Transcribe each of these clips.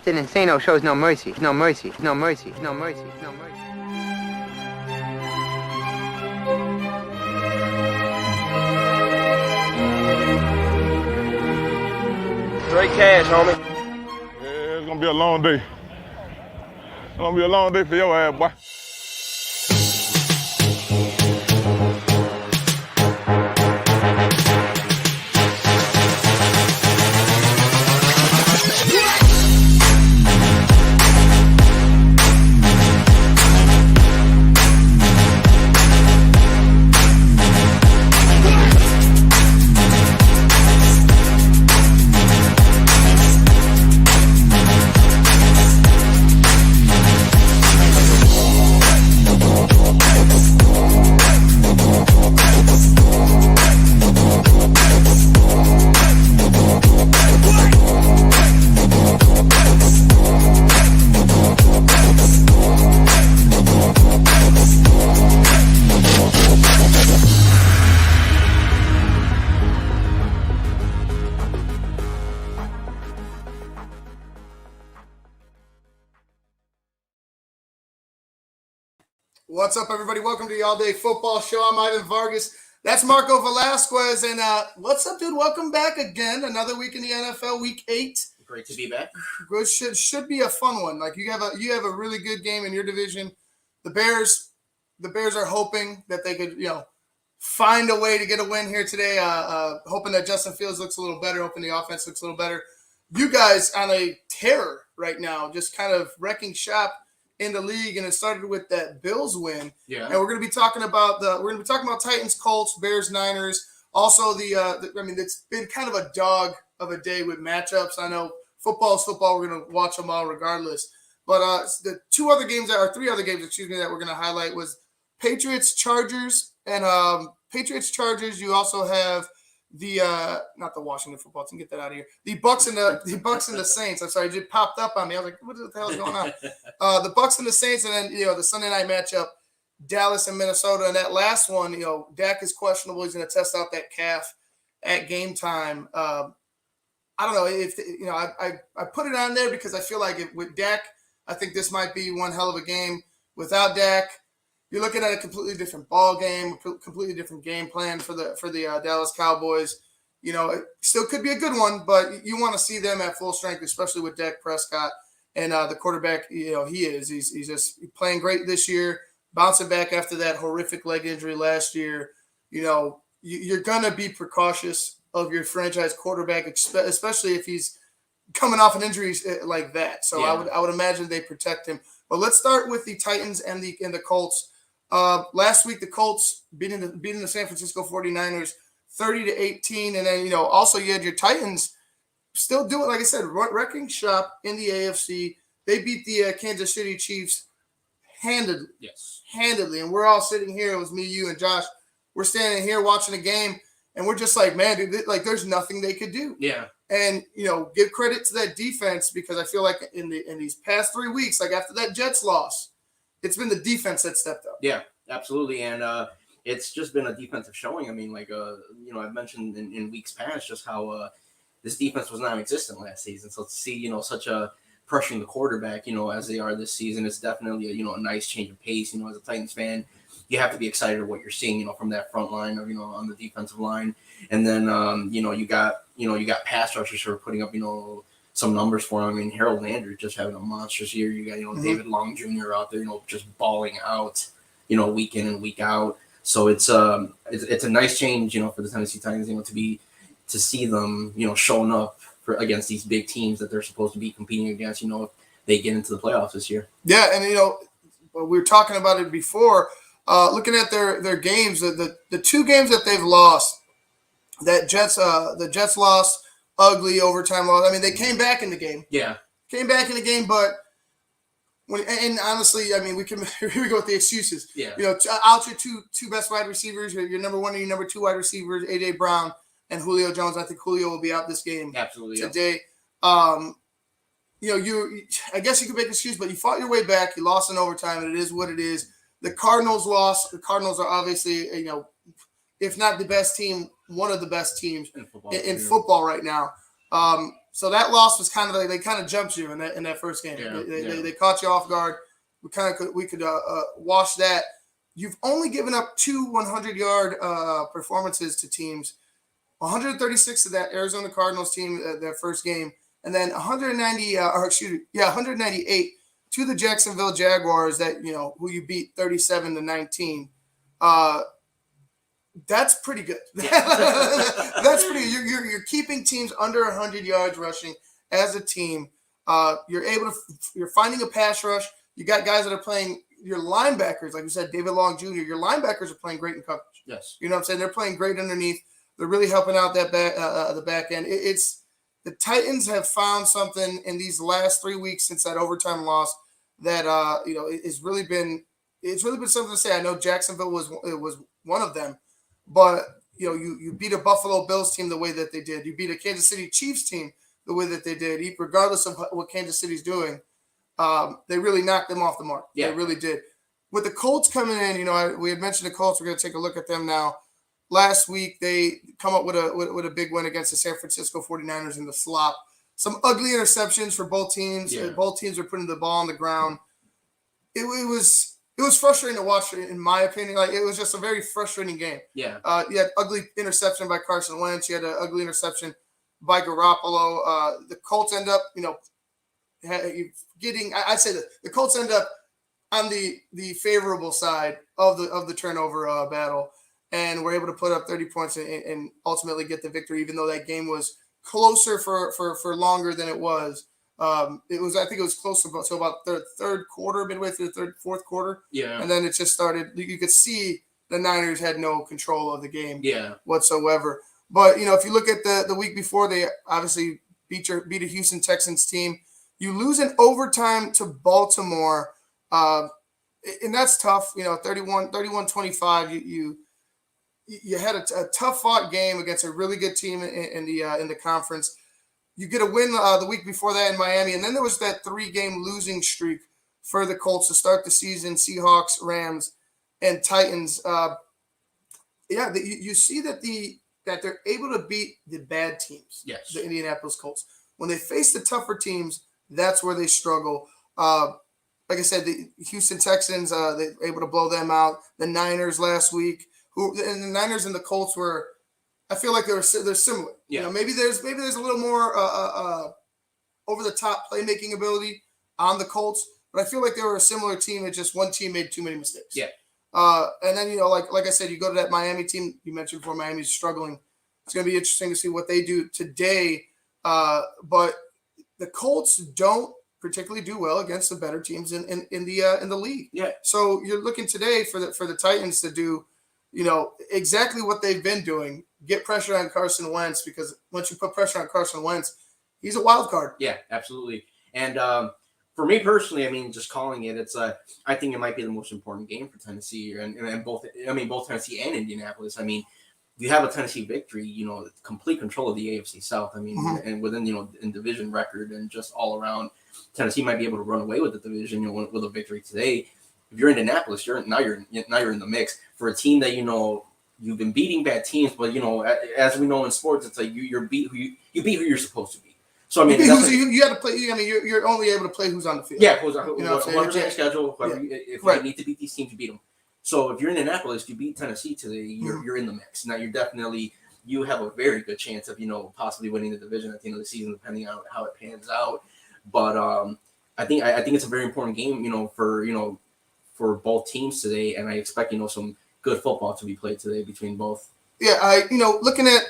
Captain Insano shows no mercy. No mercy. No mercy. No mercy. No mercy. Straight cash, homie. Yeah, it's gonna be a long day. It's gonna be a long day for your ass, boy. What's up, everybody? Welcome to the All Day Football Show. I'm Ivan Vargas. That's Marco Velasquez. And what's up, dude? Welcome back again. Another week in the NFL, Week 8. Great to be back. Good should be a fun one. Like you have a really good game in your division. The Bears are hoping that they could, find a way to get a win here today. Hoping that Justin Fields looks a little better. Hoping the offense looks a little better. You guys on a tear right now, just kind of wrecking shop in the league, and it started with that Bills win. Yeah. And we're going to be talking about Titans-Colts, Bears-Niners. Also, it's been kind of a dog of a day with matchups. I know football is football. We're going to watch them all regardless. But the three other games that we're going to highlight was Patriots-Chargers and Patriots-Chargers. You also have the not the Washington football team, get that out of here. The Bucs and the Saints. I'm sorry, it just popped up on me. I was like, what the hell is going on? The Bucs and the Saints, and then the Sunday night matchup, Dallas and Minnesota. And that last one, Dak is questionable. He's going to test out that calf at game time. I don't know if I put it on there because I feel like with Dak, I think this might be one hell of a game. Without Dak, you're looking at a completely different ball game, a completely different game plan for the Dallas Cowboys. It still could be a good one, but you want to see them at full strength, especially with Dak Prescott and the quarterback. He's just playing great this year, bouncing back after that horrific leg injury last year. You're gonna be precautious of your franchise quarterback, especially if he's coming off an injury like that. So yeah. I would imagine they protect him. But let's start with the Titans and the Colts. Last week, the Colts beating the San Francisco 49ers 30-18. And then, also you had your Titans still doing, like I said, wrecking shop in the AFC. They beat the Kansas City Chiefs handedly. Yes. Handedly. And we're all sitting here. It was me, you, and Josh. We're standing here watching the game, and we're just like, man, dude, there's nothing they could do. Yeah. And, give credit to that defense because I feel like in these past 3 weeks, like after that Jets loss, it's been the defense that stepped up. Yeah, absolutely. And it's just been a defensive showing. I mean, I've mentioned in weeks past just how this defense was non-existent last season. So to see, such a pressuring the quarterback, as they are this season, it's definitely a nice change of pace. As a Titans fan, you have to be excited of what you're seeing, from that front line or, on the defensive line. And then, you got pass rushers who are putting up, some numbers for him. I mean, Harold Landry just having a monstrous year. You got, David Long Jr. out there, just balling out, week in and week out. So it's a nice change, for the Tennessee Titans, to see them, showing up against these big teams that they're supposed to be competing against, if they get into the playoffs this year. Yeah, and we were talking about it before. Looking at their games, the two games that they've lost, the Jets lost, ugly overtime loss. I mean, they came back in the game. Yeah. But and honestly, I mean, here we go with the excuses. Yeah. Out your two best wide receivers, your number one and your number two wide receivers, A.J. Brown and Julio Jones. I think Julio will be out this game. Absolutely. Today. I guess you could make an excuse, but you fought your way back. You lost in overtime, and it is what it is. The Cardinals lost. The Cardinals are obviously, if not the best team, one of the best teams in football right now. So that loss was kind of like they kind of jumped you in that first game. Yeah. They caught you off guard. We could wash that. You've only given up 2 100-yard performances to teams. 136 to that Arizona Cardinals team, their first game, and then 198 to the Jacksonville Jaguars that who you beat 37-19. That's pretty good. That's pretty good. You're keeping teams under 100 yards rushing as a team. You're finding a pass rush. You got guys that are playing. Your linebackers, like you said, David Long Jr. Your linebackers are playing great in coverage. Yes, you know what I'm saying. They're playing great underneath. They're really helping out that the back end. It's the Titans have found something in these last 3 weeks since that overtime loss that it's really been something to say. I know Jacksonville was one of them. But you beat a Buffalo Bills team the way that they did. You beat a Kansas City Chiefs team the way that they did, regardless of what Kansas City's doing. They really knocked them off the mark. Yeah. They really did. With the Colts coming in, we had mentioned the Colts. We're going to take a look at them now. Last week they come up with a big win against the San Francisco 49ers in the slop. Some ugly interceptions for both teams. Yeah. Both teams were putting the ball on the ground. It was frustrating to watch, in my opinion. Like, it was just a very frustrating game. Yeah. You had ugly interception by Carson Wentz. You had an ugly interception by Garoppolo. The Colts end up, getting. I'd say that the Colts end up on the favorable side of the turnover battle, and were able to put up 30 points and ultimately get the victory, even though that game was closer for longer than it was. I think it was close to about the third quarter, midway through the fourth quarter. Yeah. And then it just started. You could see the Niners had no control of the game whatsoever. But, if you look at the week before, they obviously beat a Houston Texans team. You lose in overtime to Baltimore, and that's tough. 31-25. You had a tough fought game against a really good team in the conference. You get a win the week before that in Miami, and then there was that 3-game losing streak for the Colts to start the season. Seahawks, Rams, and Titans. You see that they're able to beat the bad teams. Yes. The Indianapolis Colts. When they face the tougher teams, that's where they struggle. Like I said, the Houston Texans, they were able to blow them out. The Niners last week, and the Niners and the Colts were. I feel like they're similar. Yeah. Maybe there's a little more over the top playmaking ability on the Colts, but I feel like they were a similar team. It's just one team made too many mistakes. Yeah. And then like I said, you go to that Miami team you mentioned before. Miami's struggling. It's going to be interesting to see what they do today. But the Colts don't particularly do well against the better teams in the league. Yeah. So you're looking today for the Titans to do, exactly what they've been doing. Get pressure on Carson Wentz, because once you put pressure on Carson Wentz, he's a wild card. Yeah, absolutely. And for me personally, I mean, just calling it, I think it might be the most important game for Tennessee and both Tennessee and Indianapolis. I mean, you have a Tennessee victory, complete control of the AFC South. I mean, and within, in division record and just all around, Tennessee might be able to run away with the division, with a victory today. If you're Indianapolis, you're in the mix for a team that you've been beating bad teams, but as we know in sports, it's like you beat who you're supposed to beat. So I mean, you have to play. I mean, you're only able to play who's on the field. Yeah, whoever's on the schedule. If you need to beat these teams, you beat them. So if you're in Indianapolis, you beat Tennessee today, you're in the mix. Now you have a very good chance of possibly winning the division at the end of the season, depending on how it pans out. But I think it's a very important game, for both teams today, and I expect some good football to be played today between both. Yeah, looking at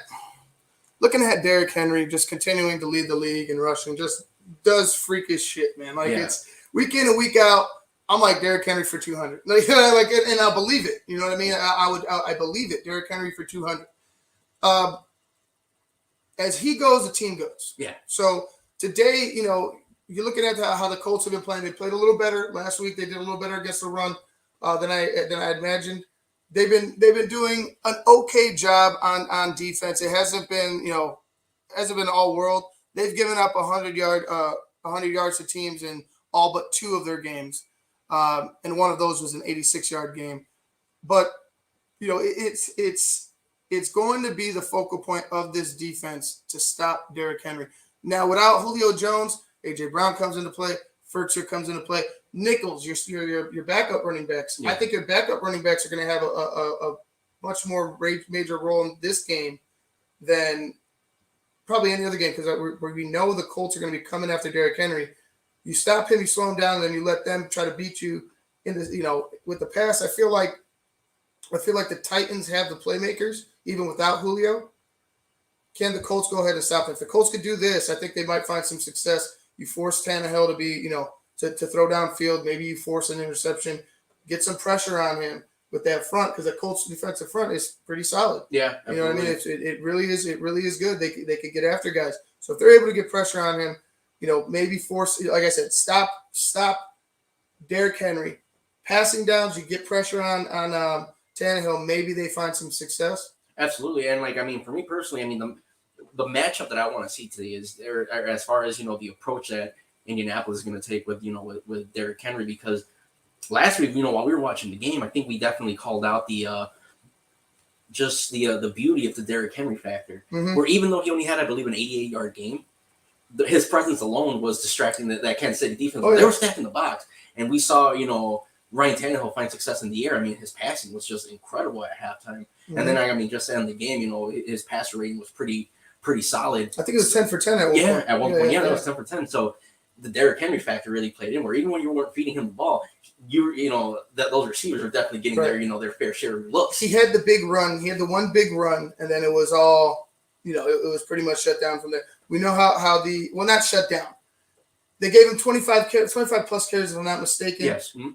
Derrick Henry just continuing to lead the league in rushing, just does freakish shit, man. It's week in and week out. I'm like Derrick Henry for 200, and I'll believe it. You know what I mean? I believe it. Derrick Henry for 200. As he goes, the team goes. Yeah. So today, you're looking at how the Colts have been playing. They played a little better last week. They did a little better against the run than I imagined. They've been doing an okay job on defense. It hasn't been all world. They've given up 100 yards to teams in all but 2 of their games, and one of those was an 86-yard game. But it's going to be the focal point of this defense to stop Derrick Henry. Now, without Julio Jones, A.J. Brown comes into play. Furtzer comes into play. Nichols, your backup running backs. Yeah. I think your backup running backs are going to have a much more major role in this game than probably any other game, because we know the Colts are going to be coming after Derrick Henry. You stop him, you slow him down, and then you let them try to beat you in the, with the pass. I feel like the Titans have the playmakers, even without Julio. Can the Colts go ahead and stop them? If the Colts could do this, I think they might find some success. You force Tannehill to be, to throw downfield. Maybe you force an interception, get some pressure on him with that front, because the Colts defensive front is pretty solid. Yeah, absolutely. You know what I mean? It really is. It really is good. They could get after guys. So if they're able to get pressure on him, maybe force, like I said, stop Derrick Henry. Passing downs, you get pressure on Tannehill. Maybe they find some success. Absolutely, and for me personally, the matchup that I want to see today is there, as far as the approach that Indianapolis is going to take with with Derrick Henry, because last week, while we were watching the game, I think we definitely called out the beauty of the Derrick Henry factor, where even though he only had, I believe, an 88-yard game, his presence alone was distracting that Kansas City defense. They were stacking the box, and we saw Ryan Tannehill find success in the air. His passing was just incredible at halftime, and then just in the game, his passer rating was pretty solid. I think it was 10 for 10 at one point. Yeah, at one point, that was 10 for 10. So the Derrick Henry factor really played in, where even when you weren't feeding him the ball, that those receivers are definitely getting their fair share of looks. He had the big run. He had the one big run, and then it was all, it was pretty much shut down from there. We know how not shut down. They gave him 25 plus carries, if I'm not mistaken. Yes. Mm-hmm.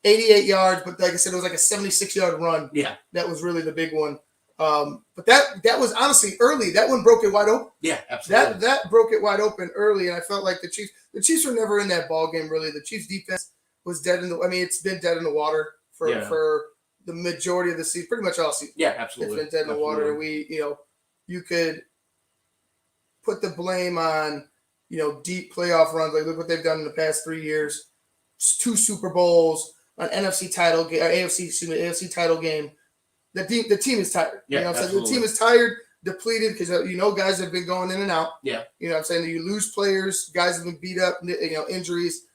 88 yards, but like I said, it was like a 76-yard run. Yeah. That was really the big one. But that was honestly early. That one broke it wide open. Yeah, absolutely. That broke it wide open early, and I felt like the Chiefs were never in that ball game, really. The Chiefs defense was dead it's been dead in the water for the majority of the season, pretty much all season. Yeah, absolutely. It's been dead in the water, and you could put the blame on, deep playoff runs. Like, look what they've done in the past 3 years. 2 Super Bowls, an NFC title game, or AFC title game. The team is tired. Yeah, the team is tired, depleted, because guys have been going in and out. Yeah. You lose players, guys have been beat up, injuries.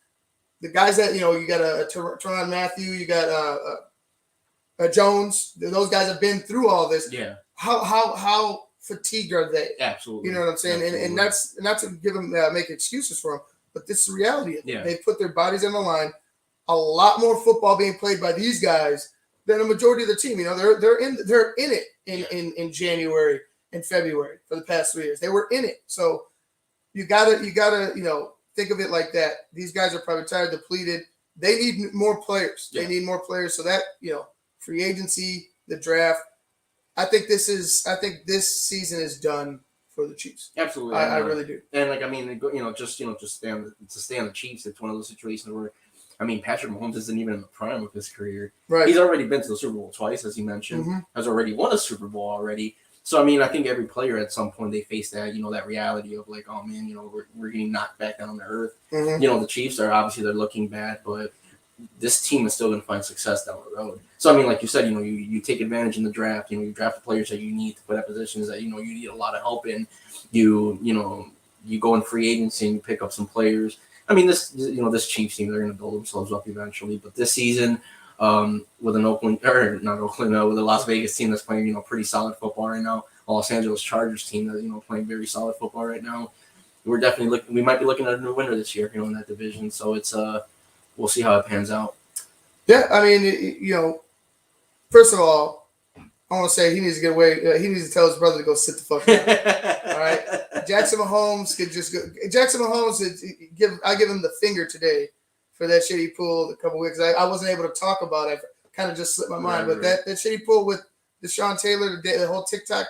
The guys that you got a Tyrann Mathieu, you got a Jones. Those guys have been through all this. Yeah. How fatigued are they? Absolutely. You know what I'm saying? And that's not to give them make excuses for them, but this is the reality. Yeah. They put their bodies on the line. A lot more football being played by these guys than a majority of the team. They're in it in January and February for the past 3 years. They were in it. So you gotta think of it like that. These guys are probably tired, depleted. They need more players. Yeah. They need more players. So that free agency, the draft. I think this season is done for the Chiefs. Absolutely, I really do. And just to stay on the Chiefs, it's one of those situations where, Patrick Mahomes isn't even in the prime of his career. Right. He's already been to the Super Bowl twice, as you mentioned. Mm-hmm. Has already won a Super Bowl already. So I think every player at some point they face that that reality of like, oh man, we're getting knocked back down to earth. Mm-hmm. The Chiefs are obviously they're looking bad, but this team is still going to find success down the road. So like you said, you take advantage in the draft. You draft the players that you need to put at positions that you need a lot of help in. You go in free agency and you pick up some players. This Chiefs team, they're going to build themselves up eventually. But this season, with a Las Vegas team that's playing pretty solid football right now, a Los Angeles Chargers team that's playing very solid football right now, we're definitely we might be looking at a new winner this year, in that division. So it's we'll see how it pans out. Yeah, first of all, I want to say he needs to get away. He needs to tell his brother to go sit the fuck down. All right, Jackson Mahomes could just go. Jackson Mahomes, I give him the finger today for that shit he pulled a couple weeks. I wasn't able to talk about it. Kind of just slipped my mind. But that shit he pulled with Deshaun Taylor, the whole TikTok.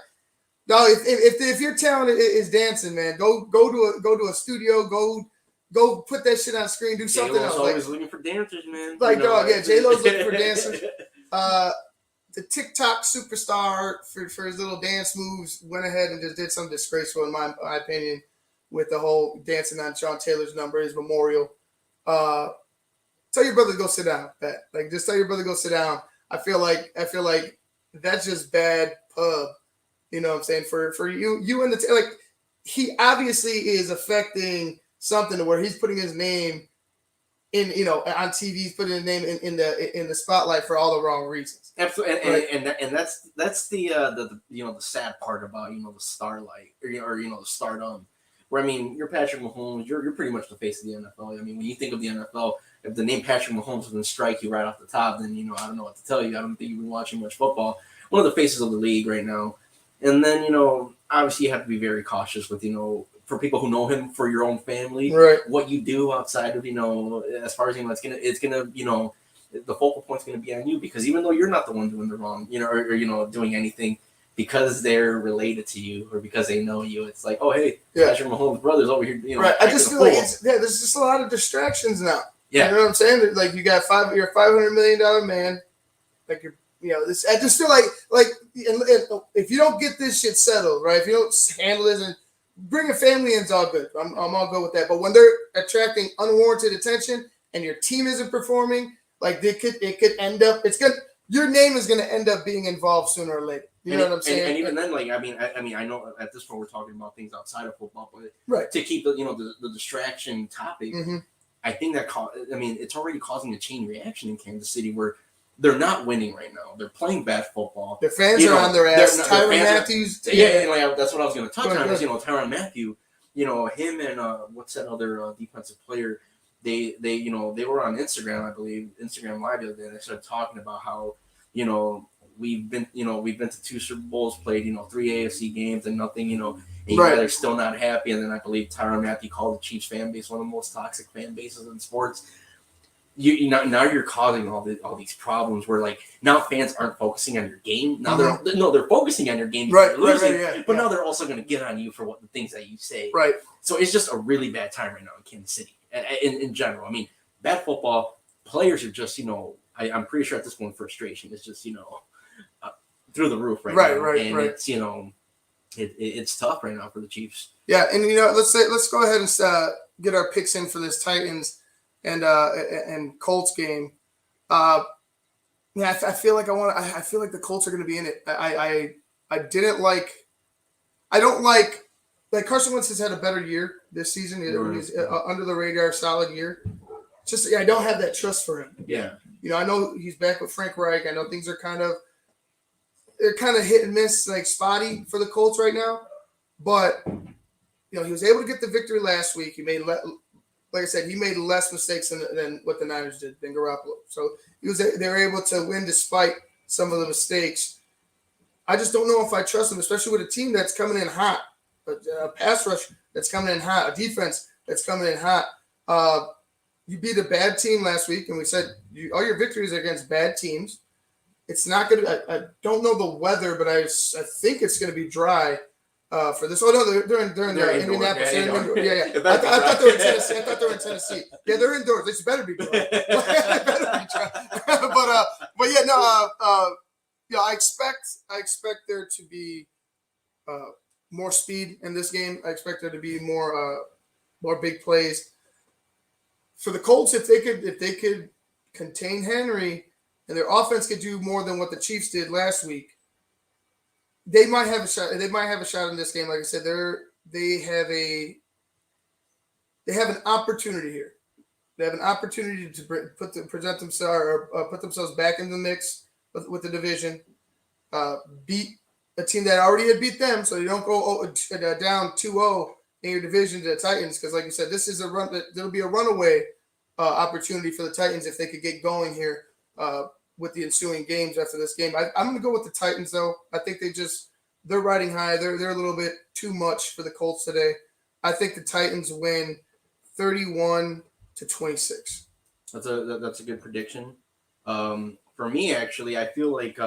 No, if your talent is dancing, man, go to a studio, go put that shit on screen, do something else. J-Lo's always looking for dancers, man. J-Lo's looking for dancers. The TikTok superstar for his little dance moves went ahead and just did something disgraceful, in my opinion, with the whole dancing on Sean Taylor's number, his memorial. Tell your brother to go sit down, Pat. Just tell your brother to go sit down. I feel like that's just bad pub. You know what I'm saying? For you and he obviously is affecting something to where he's putting his name in, on TV, he's putting his name in the spotlight for all the wrong reasons. Absolutely, Right. and that's the the sad part about the starlight or the stardom. Where I mean, you're Patrick Mahomes, you're pretty much the face of the NFL. I mean, when you think of the NFL, if the name Patrick Mahomes doesn't strike you right off the top, then I don't know what to tell you. I don't think you've been watching much football. One of the faces of the league right now, and then obviously you have to be very cautious with for people who know him, for your own family, Right. what you do outside of as far as it's gonna the focal point's gonna be on you, because even though you're not the one doing the wrong, or doing anything, because they're related to you or because they know you, it's like, oh hey, Patrick Mahomes' brother's over here. Right. I just feel like there's just a lot of distractions now. Yeah. You know what I'm saying? Like you got you're a $500 million man. Like this. I just feel like and if you don't get this shit settled, right? If you don't handle this and bring a family in, it's all good. I'm all good with that. But when they're attracting unwarranted attention and your team isn't performing, like it could end up. Your name is gonna end up being involved sooner or later. You know what I'm saying? And even then, I know at this point we're talking about things outside of football, but right. To keep the distraction topic, I think that it's already causing a chain reaction in Kansas City where they're not winning right now. They're playing bad football. Their fans are on their ass. Tyrann Mathieu. That's what I was going to touch on. Is Tyrann Mathieu, him and what's that other defensive player? They were on Instagram, I believe, Instagram Live the other day. And they started talking about how we've been to 2 Super Bowls, played 3 AFC games and nothing, and you guys are still not happy. And then I believe Tyrann Mathieu called the Chiefs fan base one of the most toxic fan bases in sports. Now you're causing all these problems where now fans aren't focusing on your game. Now they're focusing on your game because you're losing, but now they're also going to get on you for the things that you say. Right. So it's just a really bad time right now in Kansas City in general. I mean, bad football players are just I'm pretty sure at this point frustration is just through the roof right now. Right. It's it's tough right now for the Chiefs. Yeah, and let's go ahead and get our picks in for this Titans and Colts game. I feel like I feel like the Colts are going to be in it. I don't like Carson Wentz has had a better year this season. He's under the radar, solid year. Just I don't have that trust for him. Yeah. I know he's back with Frank Reich. I know things are kind of hit and miss, spotty for the Colts right now. But he was able to get the victory last week. He made, like I said, he made less mistakes than what the Niners did, than Garoppolo. So they were able to win despite some of the mistakes. I just don't know if I trust him, especially with a team that's coming in hot, a pass rush that's coming in hot, a defense that's coming in hot. You beat a bad team last week, and we said all your victories are against bad teams. It's not going to – I don't know the weather, but I think it's going to be dry for this. Oh, no, they're in Indianapolis. Yeah. I thought they were in Tennessee. Yeah, they're indoors. This better be dry. But yeah, no. I expect there to be more speed in this game. I expect there to be more big plays. For the Colts, if they could contain Henry and their offense could do more than what the Chiefs did last week, they might have a shot. They might have a shot in this game. Like I said, they have an opportunity here. They have an opportunity to present themselves or put themselves back in the mix with the division. Beat a team that already had beat them, so you don't go down 2-0 in your division to the Titans. Because, like you said, this is a run. There'll be a runaway opportunity for the Titans if they could get going here with the ensuing games after this game. I'm going to go with the Titans, though. I think they're riding high. They're a little bit too much for the Colts today. I think the Titans win 31-26. That's a good prediction. For me, actually, I feel like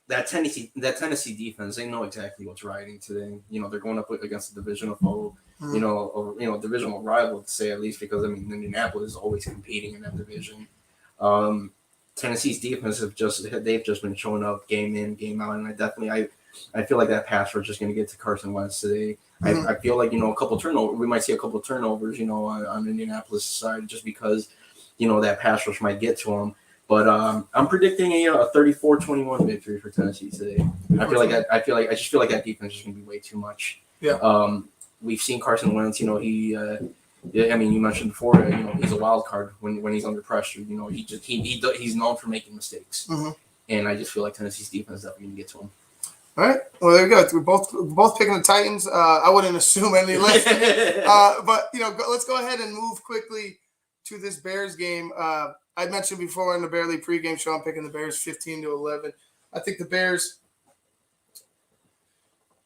that Tennessee defense, they know exactly what's riding today. They're going up against a divisional foe, or divisional rival to say at least, because Indianapolis is always competing in that division. Tennessee's defense they've just been showing up game in, game out, and I feel like that pass rush is just going to get to Carson Wentz today. Mm-hmm. I feel like a couple turnovers. We might see a couple of turnovers, on Indianapolis' side, just because that pass rush might get to him. But I'm predicting a 34-21 victory for Tennessee today. I just feel like that defense is going to be way too much. Yeah. We've seen Carson Wentz. He. I mean, you mentioned before. He's a wild card when he's under pressure. He's known for making mistakes, and I just feel like Tennessee's defense is definitely going to get to him. All right. Well, there you go. We're both picking the Titans. I wouldn't assume any less. But let's go ahead and move quickly to this Bears game. I mentioned before in the Bear League pregame show, I'm picking the Bears 15-11. I think the Bears.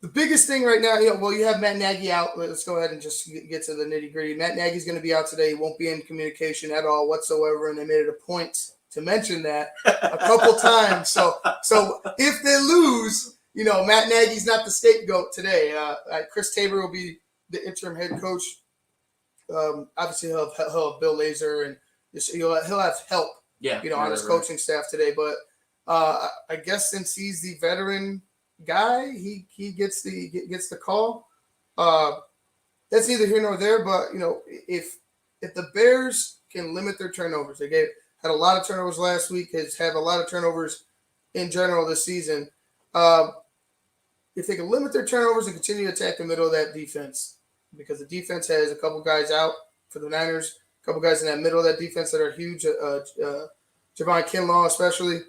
The biggest thing right now, you have Matt Nagy out. Let's go ahead and just get to the nitty gritty. Matt Nagy's going to be out today. He won't be in communication at all whatsoever, and they made it a point to mention that a couple times. So if they lose, Matt Nagy's not the scapegoat today. Chris Tabor will be the interim head coach. Obviously, he'll have Bill Lazor, and he'll have help. On his coaching staff today. But I guess since he's the veteran guy, he gets the call. That's neither here nor there. But if the Bears can limit their turnovers, they had a lot of turnovers last week. Has had a lot of turnovers in general this season. If they can limit their turnovers and continue to attack the middle of that defense, because the defense has a couple guys out for the Niners, a couple guys in that middle of that defense that are huge. Javon Kinlaw especially.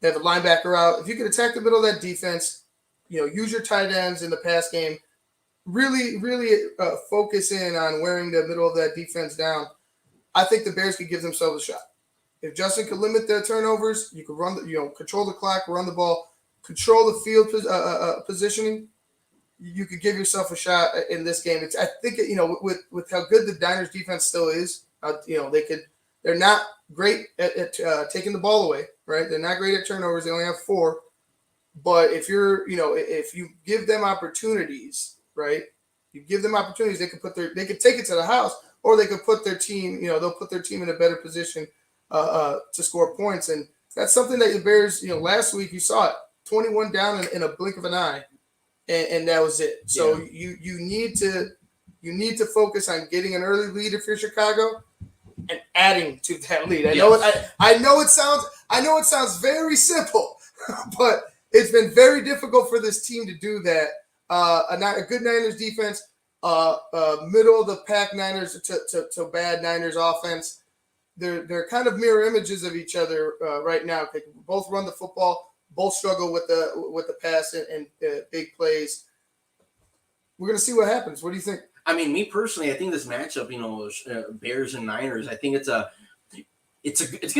They have a linebacker out. If you can attack the middle of that defense, use your tight ends in the pass game. Really, really focus in on wearing the middle of that defense down. I think the Bears could give themselves a shot. If Justin could limit their turnovers, you could control the clock, run the ball, control the field positioning. You could give yourself a shot in this game. I think with how good the Niners defense still is, they're not great at taking the ball away, right? They're not great at turnovers. They only have 4. But if if you give them opportunities, right? You give them opportunities, they could take it to the house, or they could put their team, they'll put their team in a better position to score points. And that's something that the Bears, last week you saw it, 21 down in a blink of an eye, and that was it. So you need to focus on getting an early lead if you're Chicago, and adding to that lead. I know it sounds very simple, but it's been very difficult for this team to do that. A good Niners defense, middle of the pack Niners to bad Niners offense. They're kind of mirror images of each other right now. They both run the football, both struggle with the pass and big plays. We're gonna see what happens. What do you think? I mean, me personally, I think this matchup, Bears and Niners, I think it's going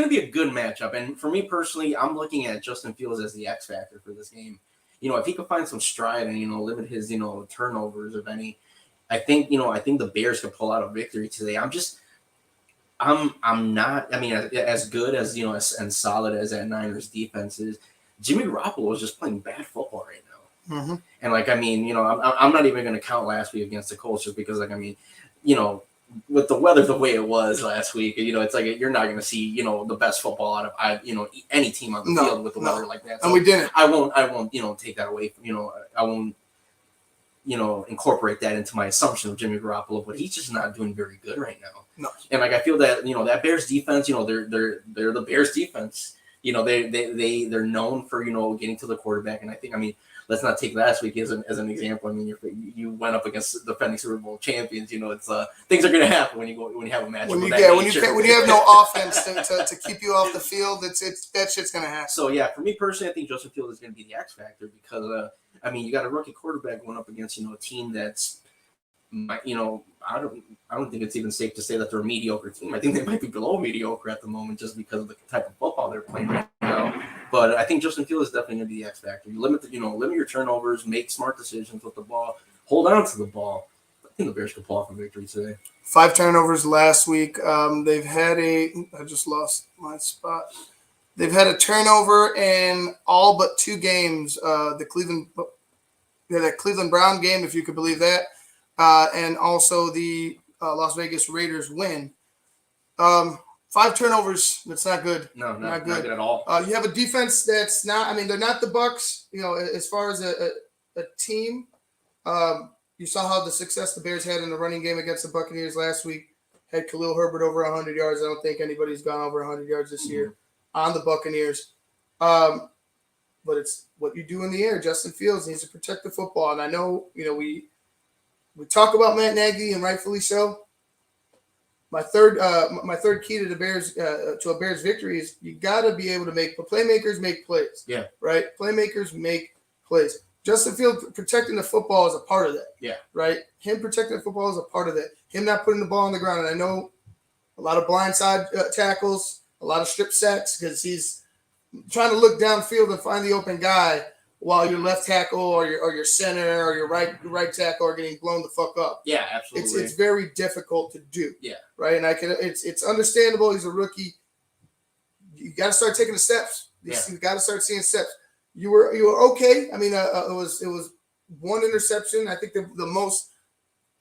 to be a good matchup. And for me personally, I'm looking at Justin Fields as the X factor for this game. If he could find some stride and limit his turnovers of any, I think the Bears could pull out a victory today. I'm not. I mean, as good as and solid as that Niners defense is, Jimmy Garoppolo is just playing bad football right now. Mm-hmm. And I'm not even going to count last week against the Colts just because, with the weather the way it was last week, it's like you're not going to see, the best football out of any team on the field with the weather like that. So and we didn't. I won't, take that away. I won't, incorporate that into my assumption of Jimmy Garoppolo, but he's just not doing very good right now. No. And I feel that that Bears defense, they're the Bears defense. They're known for getting to the quarterback, and I think let's not take last week as an example. I mean, you went up against the defending Super Bowl champions. It's things are going to happen when you have a match. When you have no offense to keep you off the field, that shit's going to happen. So yeah, for me personally, I think Justin Fields is going to be the X factor because you got a rookie quarterback going up against a team that's I don't think it's even safe to say that they're a mediocre team. I think they might be below mediocre at the moment just because of the type of football they're playing right now. But I think Justin Fields is definitely going to be the X factor. You limit your turnovers, make smart decisions with the ball, hold on to the ball. I think the Bears could pull off a victory today. 5 turnovers last week. They've had I just lost my spot. They've had a turnover in all but 2 games. The Cleveland Brown game, if you could believe that, and also the Las Vegas Raiders win. 5 turnovers, that's not good. No, not good at all. You have a defense that's not – they're not the Bucs, as far as a team. You saw how the success the Bears had in the running game against the Buccaneers last week. Had Khalil Herbert over 100 yards. I don't think anybody's gone over 100 yards this year on the Buccaneers. But it's what you do in the air. Justin Fields needs to protect the football. And I know, we we talk about Matt Nagy, and rightfully so. My third key to the Bears to a Bears victory is you got to be able to make playmakers make plays. Yeah. Right. Playmakers make plays. Justin Fields protecting the football is a part of that. Yeah. Right. Him protecting the football is a part of that. Him not putting the ball on the ground, and I know a lot of blindside tackles, a lot of strip sacks because he's trying to look downfield and find the open guy while your left tackle or your center or your right tackle are getting blown the fuck up. Yeah, absolutely. It's very difficult to do. Yeah. Right. And it's understandable. He's a rookie. You got to start taking the steps. You got to start seeing steps. You were okay. I mean, it was one interception. I think the most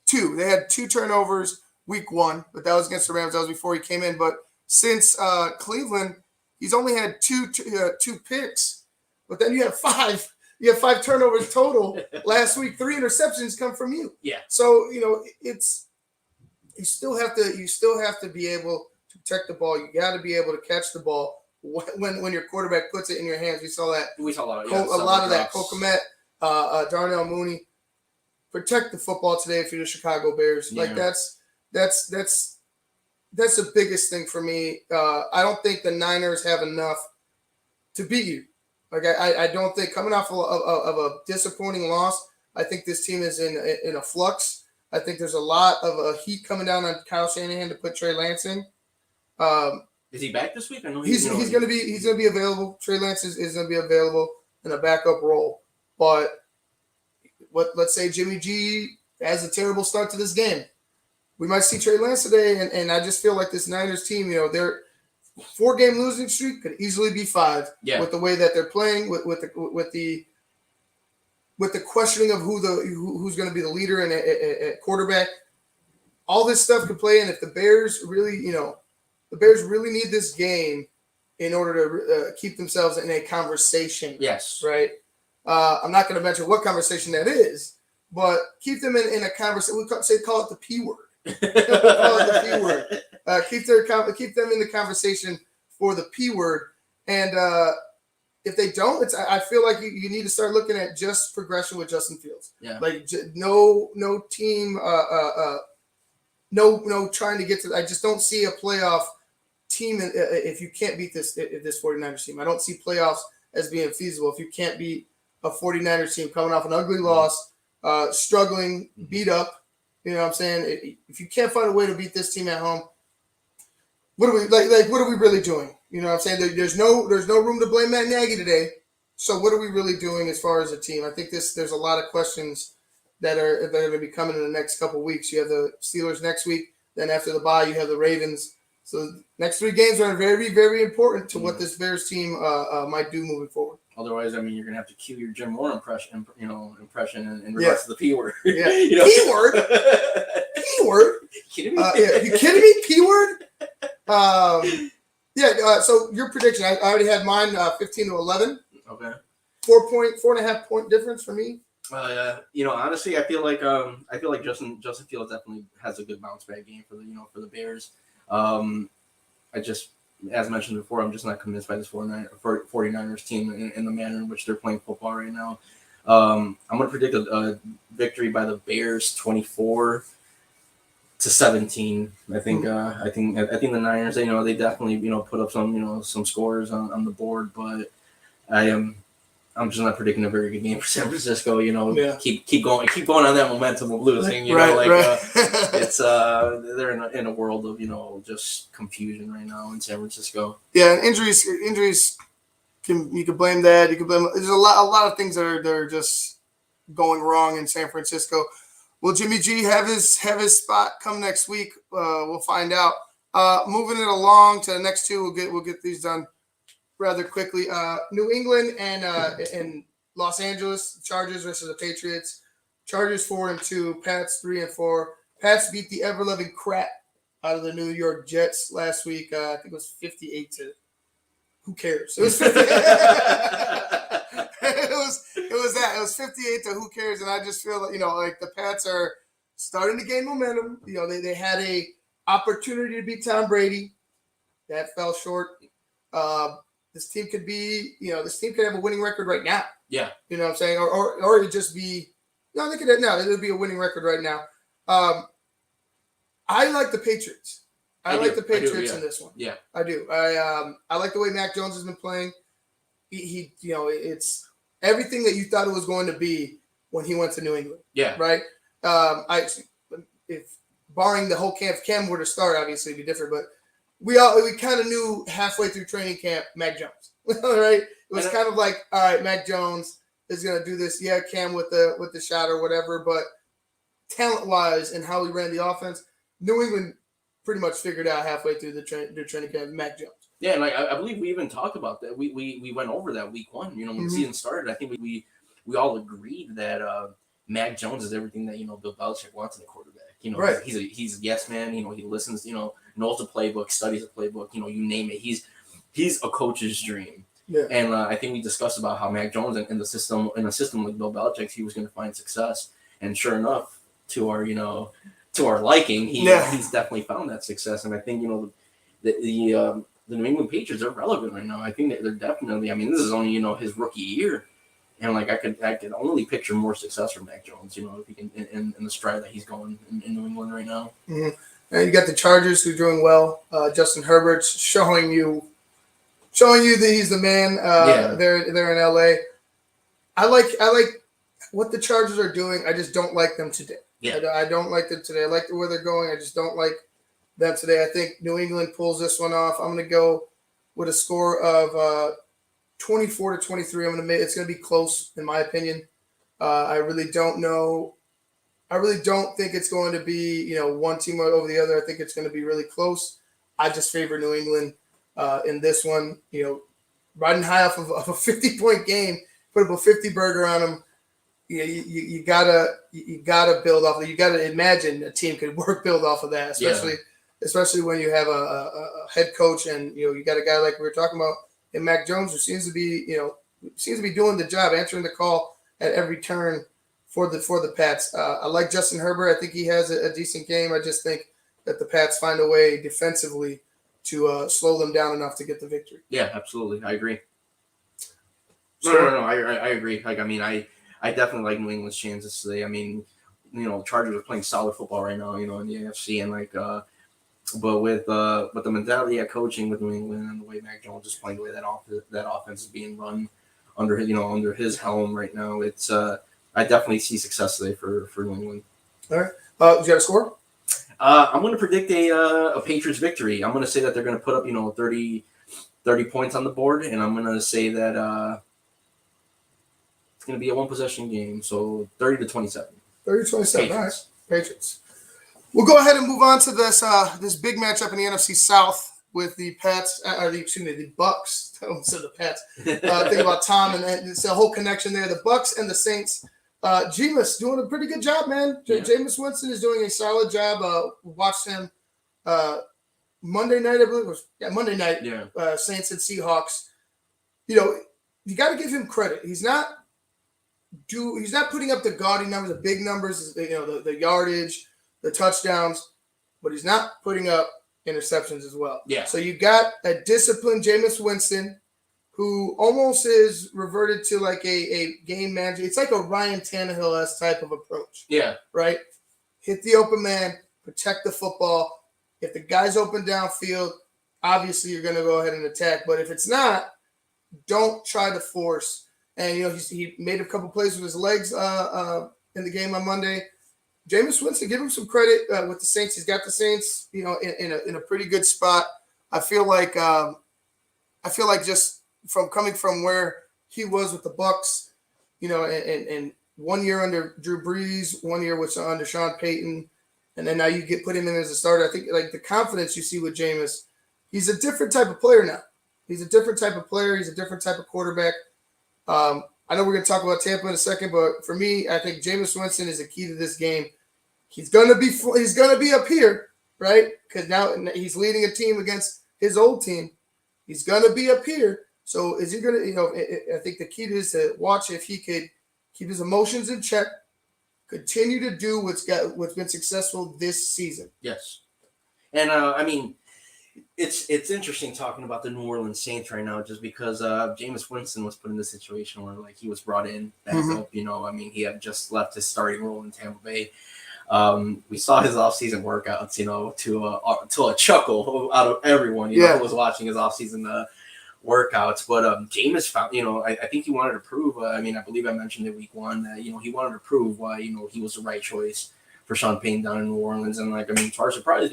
two. They had 2 turnovers week 1, but that was against the Rams. That was before he came in. But since Cleveland, he's only had two picks. But then you have 5. You have 5 turnovers total last week. 3 interceptions come from you. Yeah. So it's you still have to be able to protect the ball. You got to be able to catch the ball when your quarterback puts it in your hands. We saw that. We saw a lot of that. Cole Kmet, Darnell Mooney. Protect the football today if you're the Chicago Bears. Yeah. Like that's the biggest thing for me. I don't think the Niners have enough to beat you. Like I don't think coming off of a disappointing loss, I think this team is in a flux. I think there's a lot of heat coming down on Kyle Shanahan to put Trey Lance in. Is he back this week? I know he's going to be available. Trey Lance is going to be available in a backup role. But let's say Jimmy G has a terrible start to this game. We might see Trey Lance today, and I just feel like this Niners team, their 4-game losing streak could easily be 5 with the way that they're playing, with the questioning of who's going to be the leader and at quarterback. All this stuff could play in if the Bears really, need this game in order to keep themselves in a conversation. Yes. Right. I'm not going to mention what conversation that is, but keep them in a conversation. We call it the P word. Call it the P word. Keep them in the conversation for the P word. And if they don't, I feel like you need to start looking at just progression with Justin Fields. Yeah. Like no team, no trying to get to. I just don't see a playoff team if you can't beat this 49ers team. I don't see playoffs as being feasible if you can't beat a 49ers team coming off an ugly loss, struggling, beat up. You know what I'm saying? If you can't find a way to beat this team at home, what are we what are we really doing? You know what I'm saying? There's no room to blame Matt Nagy today. So what are we really doing as far as a team? I think there's a lot of questions that are going to be coming in the next couple of weeks. You have the Steelers next week. Then after the bye, you have the Ravens. So next 3 games are very, very important to what this Bears team might do moving forward. Otherwise, I mean, you're gonna have to cue your Jim Moore impression in regards to the P word. Yeah, P word. P word. Kidding me? You kidding me? P word. So your prediction, I already had mine. 15-11. Okay. 4.5 point difference for me. Honestly, I feel like Justin Fields definitely has a good bounce back game for the Bears. As mentioned before, I'm just not convinced by this 49ers team in the manner in which they're playing football right now. I'm going to predict a victory by the Bears, 24-17. I think the Niners, they definitely put up some scores on the board, but I'm just not predicting a very good game for San Francisco. Keep going on that momentum of losing. It's they're in a world of just confusion right now in San Francisco. Yeah, and injuries. You can blame that. You can blame. There's a lot of things that are just going wrong in San Francisco. Will Jimmy G have his spot come next week? We'll find out. Moving it along to the next 2, we'll get these done rather quickly. New England and Los Angeles Chargers versus the Patriots. Chargers 4-2, Pats 3-4. Pats beat the ever-loving crap out of the New York Jets last week. I think it was 58 to. Who cares? It was 58. It was 58 to who cares, and I just feel like the Pats are starting to gain momentum. They had a opportunity to beat Tom Brady, that fell short. This team could have a winning record right now. Yeah. You know what I'm saying? Or it just be, No, look at it now. It would be a winning record right now. I like the Patriots. I like the Patriots in this one. Yeah, I do. I like the way Mac Jones has been playing. He it's everything that you thought it was going to be when he went to New England. Yeah. Right. If barring the whole camp, if Cam were to start, obviously it'd be different. But we kind of knew halfway through training camp, Mac Jones. All right. It was kind of like, all right, Mac Jones is going to do this. Yeah, Cam with the shot or whatever. But talent wise and how he ran the offense, New England pretty much figured out halfway through the training camp, Mac Jones. Yeah, and I believe we even talked about that. We went over that week one. You know, when the season started, I think we all agreed that Mac Jones is everything that Bill Belichick wants in a quarterback. You know, right. He's a yes man. You know, he listens. You know, knows the playbook, studies the playbook. You know, you name it. He's a coach's dream. Yeah. And I think we discussed about how Mac Jones in a system like Bill Belichick's, he was going to find success. And sure enough, to our liking, he's definitely found that success. And I think the New England Patriots are relevant right now. I think that they're definitely. I mean, this is only his rookie year, and like I could only picture more success from Mac Jones. If he can in the stride that he's going in New England right now. Mm-hmm. And you got the Chargers who are doing well. Justin Herbert's showing you that he's the man. They're in LA. I like what the Chargers are doing. I just don't like them today. Yeah. I don't like them today. I like where they're going. I just don't like them today. I think New England pulls this one off. I'm going to go with a score of 24-23. It's going to be close in my opinion. I really don't know. I really don't think it's going to be one team over the other. I think it's going to be really close. I just favor New England in this one. Riding high off of a 50-point game, put up a 50 burger on them. You gotta build off of. You gotta imagine a team could build off of that, especially when you have a head coach and you got a guy like we were talking about in Mac Jones who seems to be doing the job, answering the call at every turn for the Pats. I like Justin Herbert. I think he has a decent game. I just think that the Pats find a way defensively to slow them down enough to get the victory. Yeah, absolutely. I agree. No. I agree. Like, I mean, I definitely like New England's chances today. I mean, Chargers are playing solid football right now, in the AFC, and but with the mentality of coaching with New England and the way Mac Jones is playing, the way that offense is being run under his helm right now, it's I definitely see success today for New England. All right, you got a score? I'm going to predict a Patriots victory. I'm going to say that they're going to put up 30 points on the board, and I'm going to say that it's going to be a one-possession game, so 30-27. 30-27, all right. Patriots. We'll go ahead and move on to this big matchup in the NFC South with the Pats, the Bucks. I almost said the Pats. Think about Tom, and it's a whole connection there. The Bucks and the Saints. Jameis doing a pretty good job, man. Yeah. Jameis Winston is doing a solid job. Watched him Monday night, I believe it was. Yeah, Monday night. Yeah. Saints and Seahawks. You got to give him credit. He's not putting up the gaudy numbers, the big numbers, the yardage, the touchdowns, but he's not putting up interceptions as well. Yeah. So you got a disciplined Jameis Winston who almost is reverted to like a game manager. It's like a Ryan Tannehill-esque type of approach. Yeah. Right? Hit the open man, protect the football. If the guy's open downfield, obviously you're going to go ahead and attack. But if it's not, don't try to force. And, he made a couple plays with his legs in the game on Monday. Jameis Winston, give him some credit with the Saints. He's got the Saints, in a pretty good spot. I feel like just from coming from where he was with the Bucks, and 1 year under Drew Brees, 1 year under Sean Payton, and then now you put him in as a starter. I think like the confidence you see with Jameis, he's a different type of player now. He's a different type of player. He's a different type of quarterback. I know we're going to talk about Tampa in a second, but for me, I think Jameis Winston is the key to this game. He's going to be up here, right? Because now he's leading a team against his old team. He's going to be up here. So is he going to, I think the key is to watch if he could keep his emotions in check, continue to do what's been successful this season. Yes. And, I mean, It's interesting talking about the New Orleans Saints right now, just because Jameis Winston was put in the situation where like he was brought in back up. I mean, he had just left his starting role in Tampa Bay. We saw his offseason workouts, to a chuckle out of everyone, who was watching his offseason workouts. But Jameis found, I think he wanted to prove. I believe I mentioned it week one that he wanted to prove why he was the right choice for Sean Payton down in New Orleans. And to our surprise,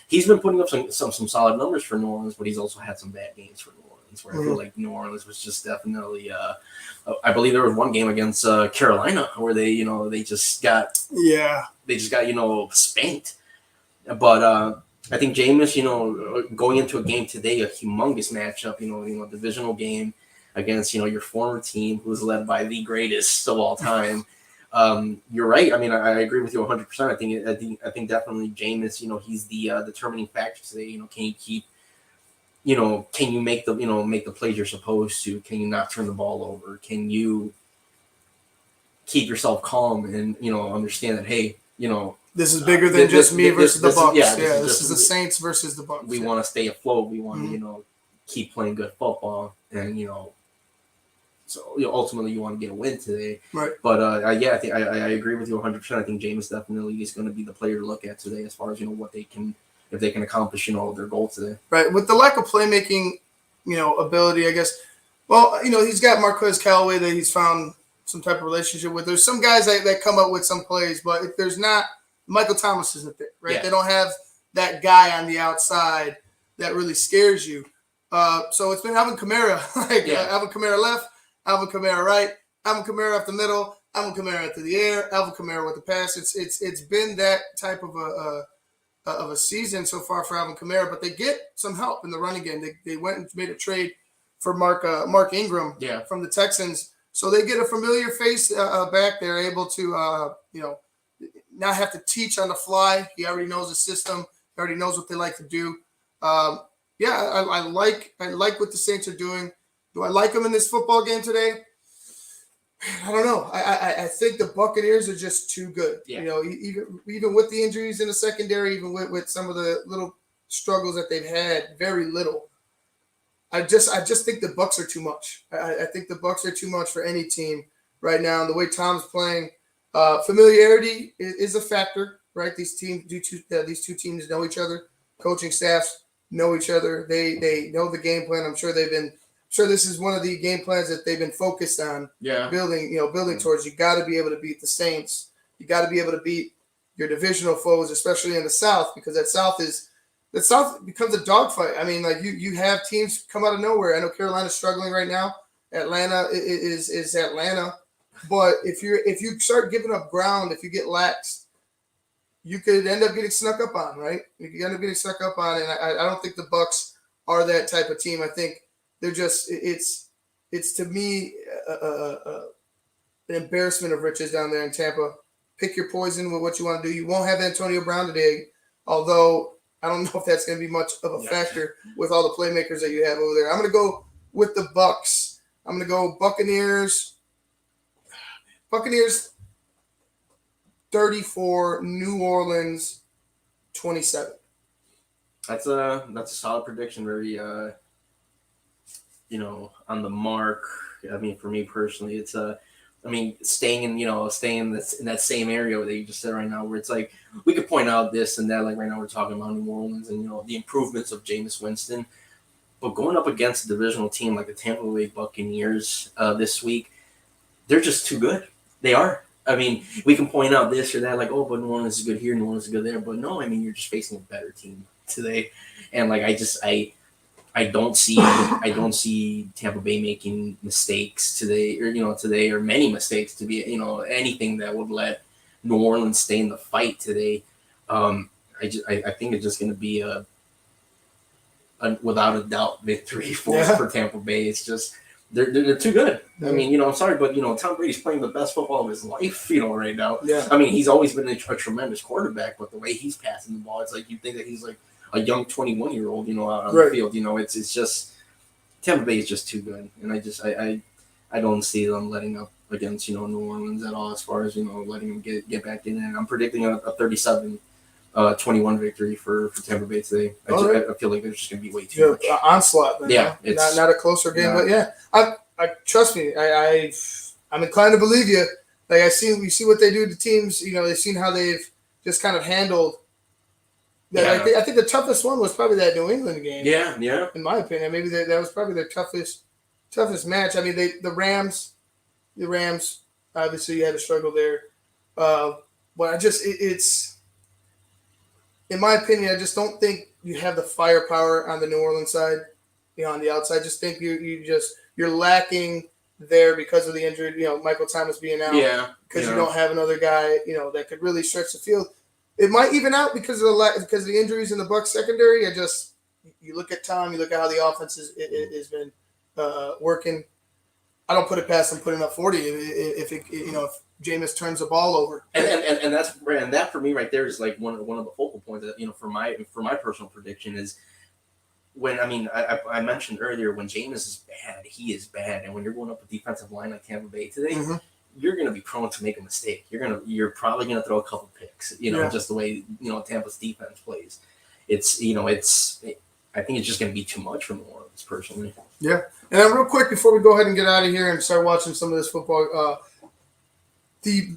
he's been putting up some solid numbers for New Orleans, but he's also had some bad games for New Orleans, where I feel like New Orleans was just definitely. I believe there was one game against Carolina where they just got spanked. But I think Jameis, going into a game today, a humongous matchup, divisional game against your former team, who's led by the greatest of all time. You're right. I mean, I agree with you 100%. I think definitely Jameis, he's the determining factor today. Can you keep, can you make the plays you're supposed to? Can you not turn the ball over? Can you keep yourself calm and, understand that, hey, this is bigger than just me versus the Bucs. This is the Saints versus the Bucs. We want to stay afloat. We want to, keep playing good football, and so ultimately you want to get a win today. Right. But I think I agree with you 100%. I think Jameis definitely is going to be the player to look at today as far as what they can, if they can accomplish their goal today. Right. With the lack of playmaking, ability, I guess. Well, he's got Marquez Callaway that he's found some type of relationship with. There's some guys that come up with some plays, but if there's not, Michael Thomas isn't there, right? Yeah. They don't have that guy on the outside that really scares you. So it's been Alvin Kamara, Alvin Kamara left, Alvin Kamara right, Alvin Kamara up the middle, Alvin Kamara through the air, Alvin Kamara with the pass. It's been that type of a season so far for Alvin Kamara, but they get some help in the running game. They went and made a trade for Mark Ingram from the Texans. So they get a familiar face back. They're able to, not have to teach on the fly. He already knows the system. He already knows what they like to do. I like what the Saints are doing. Do I like them in this football game today? I don't know. I think the Buccaneers are just too good. Yeah. Even with the injuries in the secondary, even with some of the little struggles that they've had, very little. I just think the Bucs are too much. I think the Bucs are too much for any team right now. And the way Tom's playing, familiarity is a factor, right? These two teams know each other. Coaching staffs know each other. They know the game plan. I'm sure this is one of the game plans that they've been focused on. Yeah. Building towards. You got to be able to beat the Saints. You got to be able to beat your divisional foes, especially in the South, because that South becomes a dogfight. I mean, like you have teams come out of nowhere. I know Carolina's struggling right now. Atlanta is Atlanta, but if you start giving up ground, if you get laxed, you could end up getting snuck up on, right? You could end up getting snuck up on, and I don't think the Bucs are that type of team. I think they're just it's to me an embarrassment of riches down there in Tampa. Pick your poison with what you want to do. You won't have Antonio Brown today, although I don't know if that's going to be much of a factor with all the playmakers that you have over there. I'm going to go with the Bucs. I'm going to go Buccaneers. Buccaneers 34, New Orleans 27. That's a solid prediction. Very on the mark. I mean, for me personally, it's staying in that same area that you just said right now, where it's like we could point out this and that. Like right now, we're talking about New Orleans and the improvements of Jameis Winston, but going up against a divisional team like the Tampa Bay Buccaneers this week, they're just too good. They are. I mean, we can point out this or that, like, oh, but New Orleans is good here, New Orleans is good there, but no, I mean, you're just facing a better team today, and like I don't see Tampa Bay making mistakes today, or many mistakes to be anything that would let New Orleans stay in the fight today. I think it's just going to be a without a doubt victory for Tampa Bay. It's just they're too good. I mean, I'm sorry, but Tom Brady's playing the best football of his life, right now. Yeah. I mean, he's always been a tremendous quarterback, but the way he's passing the ball, it's like you think that he's like a young 21-year-old, out on the field. It's just Tampa Bay is just too good, and I don't see them letting up against New Orleans at all as far as letting them get back in. And I'm predicting a 37 21 victory for Tampa Bay today. I feel like there's just going to be way too much. Onslaught. Then, yeah. It's not a closer game, but yeah. I trust me. I'm inclined to believe you. Like we see what they do to teams. They've seen how they've just kind of handled. I think the toughest one was probably that New England game. Yeah. In my opinion, maybe that was probably their toughest match. I mean, the Rams, obviously you had to struggle there. But it's in my opinion, I just don't think you have the firepower on the New Orleans side. On the outside, I just think you're lacking there because of the injury. Michael Thomas being out. Yeah. Because you don't have another guy, that could really stretch the field. It might even out because of the injuries in the Bucs secondary. You look at Tom, you look at how the offense has been working. I don't put it past them putting up 40 if Jameis turns the ball over. And that for me right there is like one of the focal points that for my personal prediction is when I mentioned earlier when Jameis is bad, he is bad, and when you're going up a defensive line like Tampa Bay today. Mm-hmm. You're going to be prone to make a mistake. You're probably going to throw a couple picks, just the way, Tampa's defense plays. I think it's just going to be too much for New Orleans personally. Yeah. And then real quick before we go ahead and get out of here and start watching some of this football, the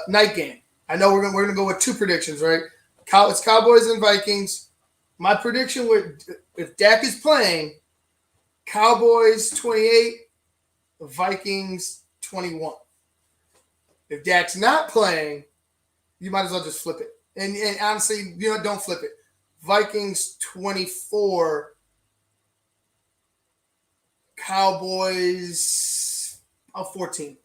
night game. I know we're going to go with two predictions, right? It's Cowboys and Vikings. My prediction if Dak is playing, Cowboys 28, Vikings 21. If Dak's not playing, you might as well just flip it. And honestly, don't flip it. Vikings 24, Cowboys 14.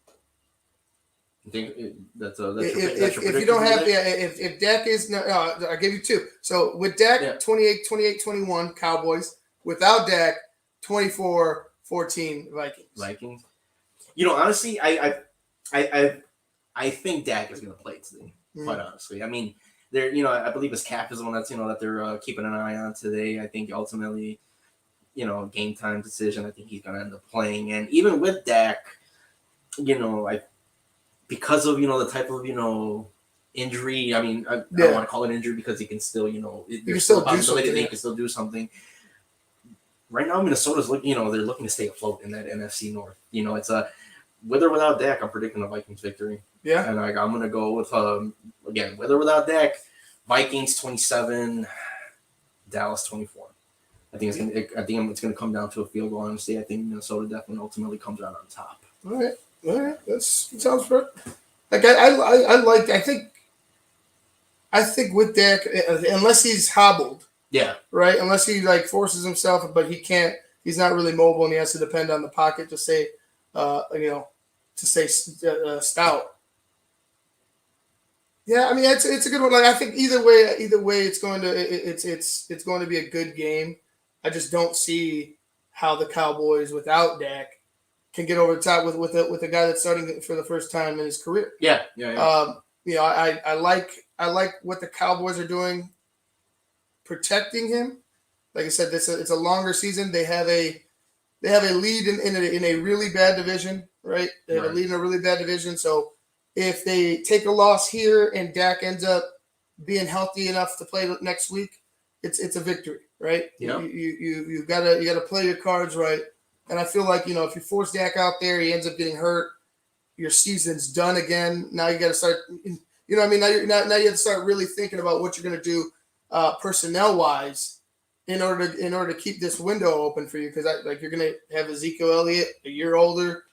I think that's if you don't have if Dak is I give you two. So with Dak 28-21 Cowboys. Without Dak 24-14 Vikings. Honestly, I think Dak is going to play today. Quite honestly, I mean, I believe his calf is the one that's that they're keeping an eye on today. I think ultimately, game time decision. I think he's going to end up playing, and even with Dak, because of the type of injury. I mean, I don't want to call it injury because he can still there's still a possibility that he can still do something. Right now, Minnesota's looking. They're looking to stay afloat in that NFC North. It's a with or without Dak, I'm predicting a Vikings victory. Yeah. And I'm going to go with, again, with or without Dak, Vikings 27, Dallas 24. I think it's going to come down to a field goal, honestly. I think Minnesota definitely ultimately comes out on top. All right. That sounds good. I think with Dak, unless he's hobbled. Yeah. Right? Unless he forces himself, but he's not really mobile and he has to depend on the pocket to stay stout. Yeah, I mean it's a good one. I think either way it's going to be a good game. I just don't see how the Cowboys without Dak can get over the top with a guy that's starting for the first time in his career. Yeah. I like what the Cowboys are doing, protecting him. Like I said, it's a longer season. They have a lead in a really bad division, right? They have a lead in a really bad division. So if they take a loss here and Dak ends up being healthy enough to play next week, it's a victory, right? Yeah. You gotta play your cards right. And I feel like if you force Dak out there, he ends up getting hurt. Your season's done again. Now you got to start. Now you have to start really thinking about what you're going to do personnel wise in order to keep this window open for you, because you're going to have Ezekiel Elliott a year older.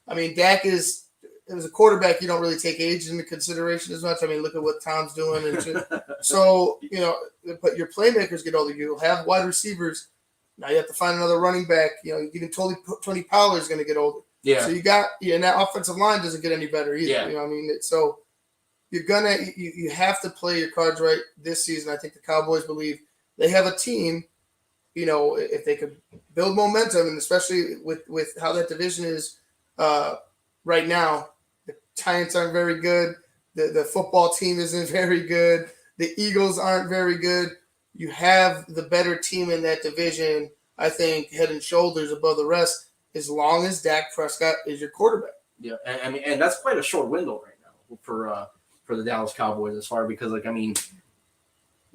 I mean, Dak as a quarterback, you don't really take age into consideration as much. I mean, look at what Tom's doing, and so but your playmakers get older. You'll have wide receivers. Now you have to find another running back. Even Tony Pollard is going to get older. Yeah. So and that offensive line doesn't get any better either. Yeah. So you have to play your cards right this season. I think the Cowboys believe they have a team. If they could build momentum, and especially with how that division is right now, the Giants aren't very good. The football team isn't very good. The Eagles aren't very good. You have the better team in that division, I think, head and shoulders above the rest, as long as Dak Prescott is your quarterback. Yeah, and that's quite a short window right now for the Dallas Cowboys as far because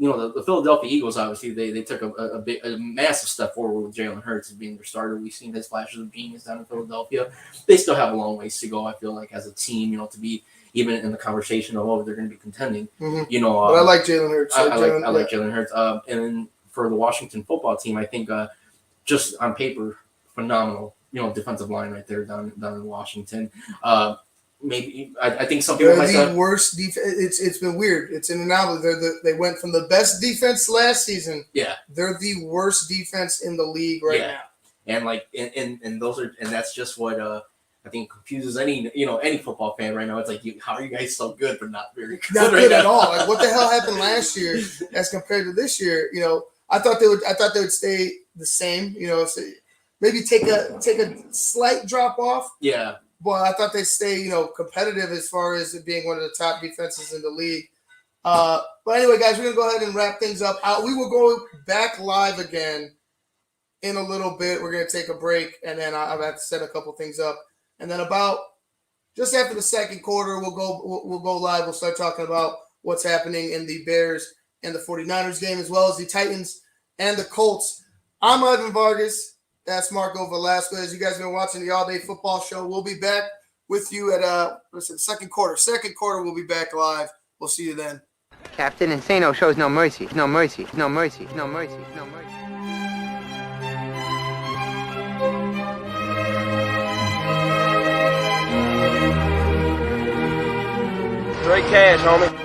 the Philadelphia Eagles, obviously, they took a massive step forward with Jalen Hurts as being their starter. We've seen his flashes of genius down in Philadelphia. They still have a long ways to go, I feel like, as a team, to be even in the conversation of, they're going to be contending. Mm-hmm. But I like Jalen Hurts. I like Jalen Hurts. And then for the Washington football team, I think just on paper, phenomenal, defensive line right there down in Washington. Maybe I think some people might say the worst defense. It's been weird. It's an anomaly. They went from the best defense last season. Yeah, they're the worst defense in the league now. And and that's just what I think confuses any football fan right now. It's like, how are you guys so good but not very good? Not good at all. Like, what the hell happened last year as compared to this year? I thought they would stay the same. So maybe take a slight drop off. Yeah. But I thought they'd stay, competitive as far as it being one of the top defenses in the league. But anyway, guys, we're going to go ahead and wrap things up. We will go back live again in a little bit. We're going to take a break, and then I'll have to set a couple things up. And then about just after the second quarter, we'll go live. We'll start talking about what's happening in the Bears and the 49ers game, as well as the Titans and the Colts. I'm Ivan Vargas. That's Marco Velasquez. You guys have been watching the All Day Football Show. We'll be back with you at second quarter. Second quarter, we'll be back live. We'll see you then. Captain Insano shows no mercy. No mercy. No mercy. No mercy. No mercy. Straight cash, homie.